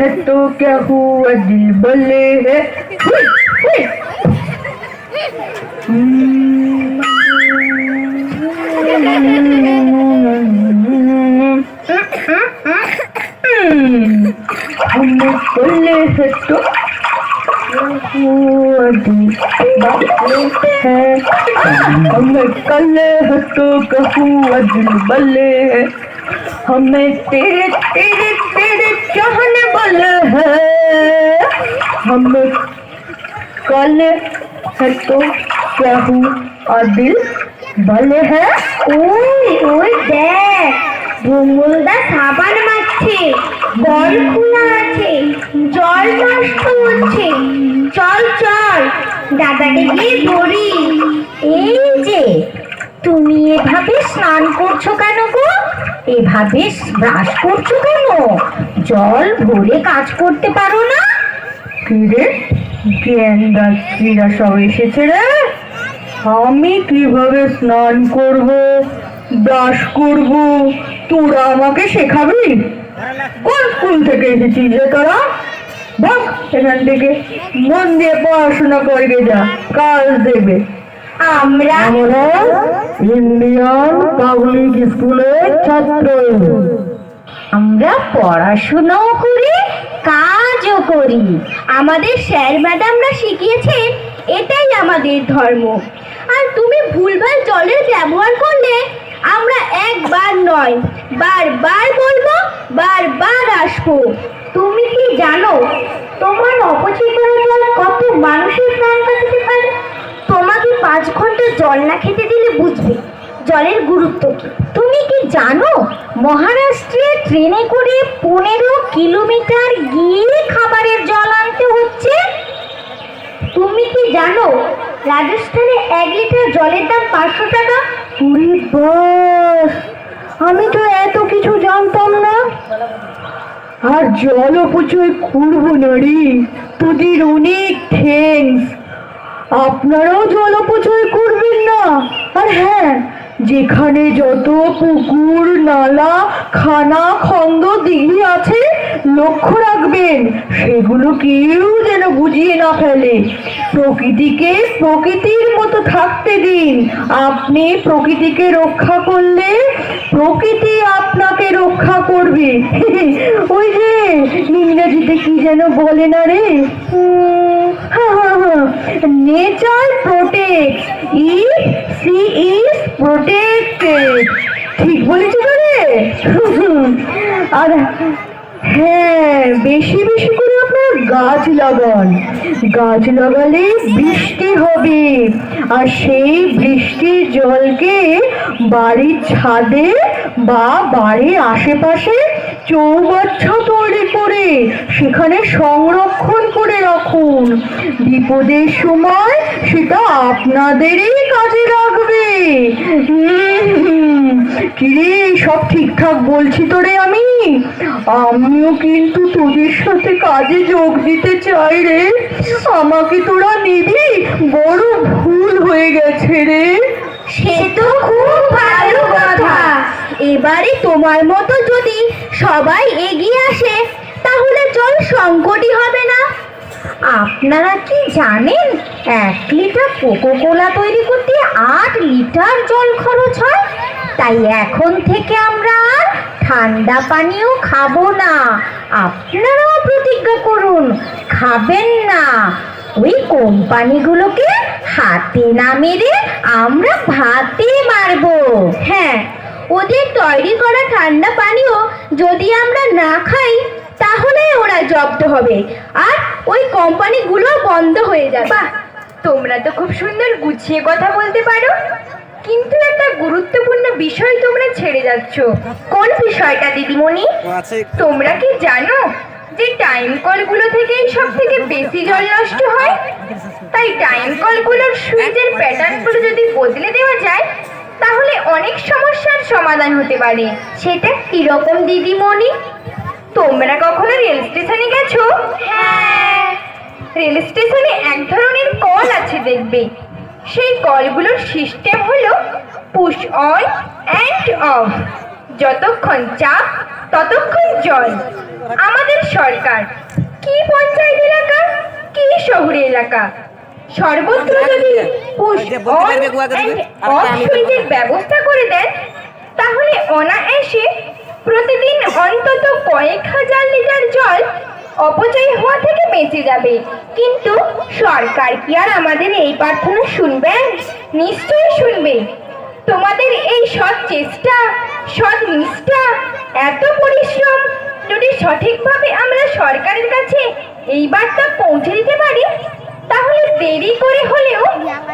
है तो क्या हुआ दिल बोले है हमें बोले है तो है हमें कल है तो कहूँ दिल बल्ले है हमें तेरे तेरे तेरे चाहने वाले है हमें कल है तो कहूँ दिल बल्ले है ওই ওই দেখ ভুমুলদা সাবান মারছে, কল খোলা আছে, জল নষ্ট হচ্ছে। চল চল দাদাকে গিয়ে ধরি। এই যে তুমি এভাবে স্নান করছো কেন গো? এভাবে ব্রাশ করছো কেন? জল ভরে কাজ করতে পারো না? কিরে জ্ঞানদাত্রীরা সব এসেছে রে। আমি কিভাবে স্নান করব ব্রাশ করব তোরা আমাকে শেখাবি? কোন স্কুল থেকে এসেছিস রে তোরা? ভাগ এখান থেকে, মন দিয়ে পড়াশোনা করবে, যা কাজ দেবে। আমরা আমরা ইন্ডিয়ান পাবলিক স্কুলের ছাত্র। আমরা পড়াশোনাও করি, কাজও করি। আমাদের স্যার ম্যাডামরা শিখিয়েছেন এটাই আমাদের ধর্ম। আর তুমি ভুলভাল জলের ব্যবহার করলে আমরা একবার নয় বারবার বলবো, বারবার আসবো। তুমি কি জানো তোমার অপচয় করা জল কত মানুষের প্রাণ বাঁচাতে পারে? তোমাকে 5 ঘন্টা জল না খেতে দিলে বুঝবে জলের গুরুত্ব কি। তুমি কি জানো মহারাষ্ট্রে ট্রেনে করে 15 কিলোমিটার গিয়ে খাবারের জল আনতে হচ্ছে? তুমি কি জানো রাজস্থানে 1 লিটার জলের দাম 500 টাকা? ওরে বাস, আমি তো এত কিছু জানতাম না। আর জল অপচয় করবো না রে, তোদের অনেক থ্যাঙ্কস। আপনারাও জল অপচয় করবেন না। আর হ্যাঁ, যেখানে যত পুকুর নালা খানা খন্দ দিঘি আছে লক্ষ্য রাখবেন সেগুলো কেউ যেন বুঝিয়ে না ফেলে। প্রকৃতিকে প্রকৃতির মতো থাকতে দিন। আপনি প্রকৃতিকে রক্ষা করলে প্রকৃতি আপনাকে রক্ষা করবে। ওই যে ইংরেজিতে কি যেন বলে না রে, nature protects if she is protected. ঠিক বলেছি তো রে? আর হ্যাঁ, বেশি বেশি করে আপনারা গাছ লাগান। গাছ লাগালে বৃষ্টি হবে, আর সেই বৃষ্টির জলকে বাড়ির ছাদে বা বাড়ির আশেপাশে চৌবাচ্চা তৈরি করে সেখানে সংরক্ষণ করে রাখুন। বিপদের সময় সেটা আপনাদেরই কাজে লাগবে। কিরে, সব ঠিকঠাক বলছি তো রে? আমিও কিন্তু তোদের সাথে কাজে যোগ দিতে চাই রে। আমাকে তোরা নিবি? বড় ভুল হয়ে গেছে রে। সে তো খুব ভালো কথা। এবারে তোমার মতো যদি সবাই এগিয়ে আসে তাহলে জল সংকটই হবে না। আপনারা কি জানেন 1 লিটার কোকোকোলা তৈরি করতে 8 লিটার জল খরচ হয়? তাই এখন থেকে আমরা আর ঠান্ডা পানীয় খাবো না। আপনারাও প্রতিজ্ঞা করুন খাবেন না। ওই কোম্পানিগুলোকে হাতে না মেরে আমরা ভাতে মারবো। হ্যাঁ, ওদের তৈরি করা ঠান্ডা পানীয় যদি আমরা না খাই তাহলে ওরা জব্দ হবে আর ওই কোম্পানিগুলো বন্ধ হয়ে যাবে। বাহ, তোমরা তো খুব সুন্দর গুছিয়ে কথা বলতে পারো, কিন্তু একটা গুরুত্বপূর্ণ বিষয় তোমরা ছেড়ে যাচ্ছ। কোন বিষয়টা দিদিমণি? তোমরা কি জানো যে টাইম কলগুলো থেকেই সব থেকে বেশি জল নষ্ট হয়? তাই টাইম কলগুলোর সুইচের প্যাটার্নগুলো যদি বদলে দেওয়া যায় তাহলে অনেক সমস্যার সমাধান হতে পারে। সেটা কিরকম দিদিমণি? তোমরা কখনো রেল স্টেশনে গেছো? হ্যাঁ, রেল স্টেশনে এক ধরনের কল আছে দেখবে। সেই কলগুলোর সিস্টেম হলো পুশ অন অ্যান্ড অফ। যতক্ষণ চাপ ততক্ষণ জল, আমাদের সরকার কি পঞ্চায়েত এলাকা কি শহর এলাকা সর্বত্র যদি অর্থনৈতিক ব্যবস্থা করে দেন তাহলে অনায়াসে প্রতিদিন অন্তত কয়েক হাজার লিটার জল অপচয় হওয়া থেকে বেঁচে যাবে। কিন্তু সরকার কি আর আমাদের এই প্রার্থনা শুনবেন? নিশ্চয়ই শুনবে। তোমাদের এই সৎ চেষ্টা, সৎ নিষ্ঠা, এত পরিশ্রম যদি সঠিকভাবে আমরা সরকারের কাছে এই বার্তা পৌঁছে দিতে পারি তাহলে দেরি করে হলেও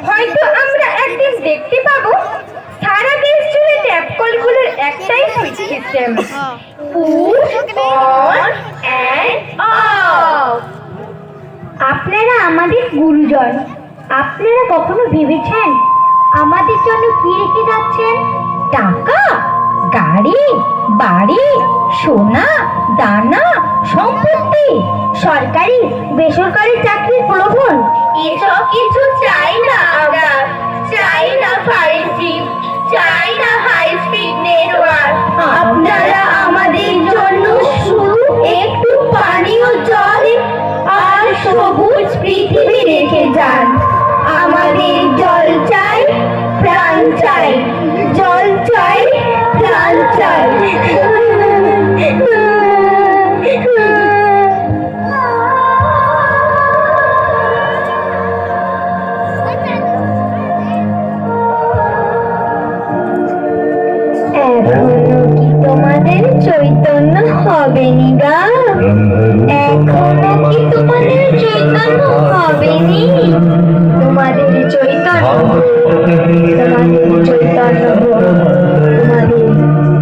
হয়তো আমরা একদিন দেখতে পাবো সারা দেশ জুড়ে ট্যাপ কলগুলোর একটাই switch system, push on and of. আপনারা আমাদের গুরুজন, আপনারা কখনো ভেবেছেন আমাদের জন্য কি রেখে যাচ্ছেন? টাকা, গাড়ি, বাড়ি, সোনা, দানা, সম্পত্তি, সরকারি বেসরকারি চাকরির প্রলোভন? এসব কিছু চাই না আমরা। চাই না ফাইভ, চাই না হাই স্পিড নেটওয়ার্ক। আপনারা আমাদের জন্য শুধু একটু পানীয় জল আর সবুজ পৃথিবী রেখে যান। আমাদের জল চাই, প্রাণ চাই, জল চাই, প্রাণ চাই। এখনো কি তোমাদের চৈতন্য হবেনি গা? এখনো কি তোমাদের চৈতন্য হবেনি? তোমাদের চৈতন্য হোক, তোমাদের চৈতন্য হোক, তোমাদের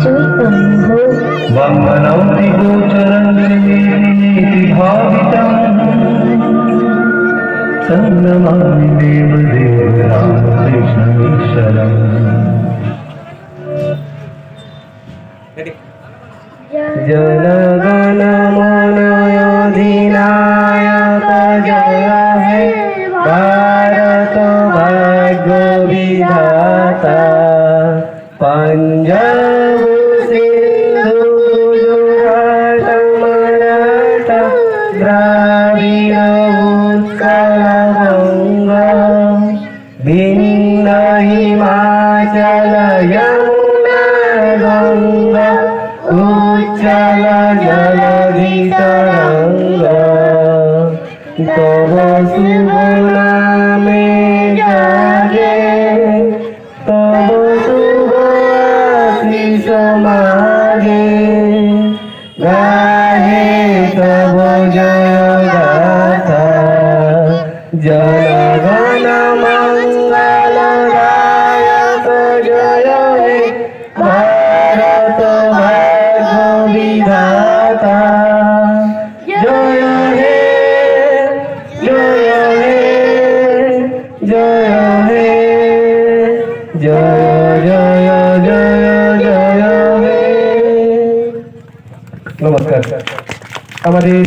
চৈতন্য হোক। वन्दनौति गोचरं श्रीनिधि भावितं सन्नमामि देवदेव रामकृष्णमीश्वरम्। जनगण मन अधिनायक जय हे भारत भाग्य विधाता पंजाब सिंधु गुजरात मराठा द्राविड़ उत्कल गंगा विंध्य हिमाचल यमुना गंगा उच्चल जलधि तरंगा तव शुभ नामे जागे तव शुभ आशीष मागे गाहे तव जय गाथा जनगण मंगलदायक जय हे भारत भाग्य विधाता जय हे जय हे जय हे जय जय जय जय हे। नमस्कार। আমাদের